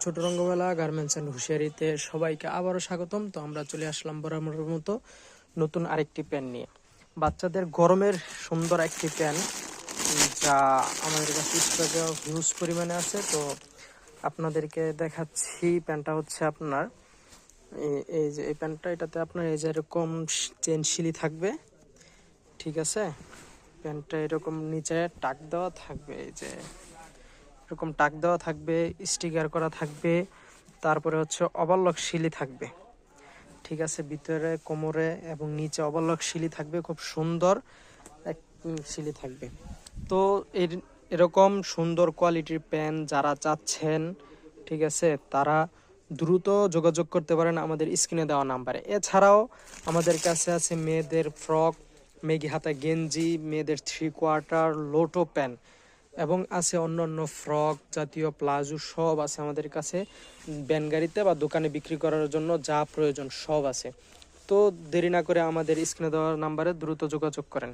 ছোট রঙ্গমেলা garments and হুঁশিয়ারিতে সবাইকে আবারও স্বাগতম। তো আমরা চলে আসলাম বরাবরের মতো নতুন আরেকটি প্যান্ট নিয়ে। বাচ্চাদের গরমের সুন্দর একটি প্যান্ট, যা আমাদের কাছে স্টকে হিউজ পরিমাণে আছে। তো আপনাদেরকে দেখাচ্ছি। প্যান্টটা হচ্ছে আপনার এই যে এই প্যান্টটা, এটাতে আপনার এই যে এরকম চেন শিলি থাকবে, ঠিক আছে। প্যান্টটা এরকম নিচে টাক দেওয়া থাকবে, এই যে এরকম টাক দেওয়া থাকবে, স্টিকার করা থাকবে। তারপরে হচ্ছে ওভারলক শিলি থাকবে, ঠিক আছে। ভিতরে কোমরে এবং নিচে ওভারলক শিলি থাকবে, খুব সুন্দর এক শিলি থাকবে। তো এরকম সুন্দর কোয়ালিটির প্যান্ট যারা চাচ্ছেন, ঠিক আছে, তারা দ্রুত যোগাযোগ করতে পারেন আমাদের স্ক্রিনে দেওয়া নাম্বারে। এছাড়াও আমাদের কাছে আছে মেয়েদের ফ্রক, মেঘি হাতা গেঞ্জি, মেয়েদের 3/4 লোটো প্যান্ট এবং আছে অন্যান্য ফ্রক জাতীয় প্লাজো, সব আছে আমাদের কাছে। ভ্যান গাড়িতে বা দোকানে বিক্রি করার জন্য যা প্রয়োজন সব আছে। তো দেরি না করে আমাদের স্ক্রিনে দেওয়া নাম্বারে দ্রুত যোগাযোগ করেন।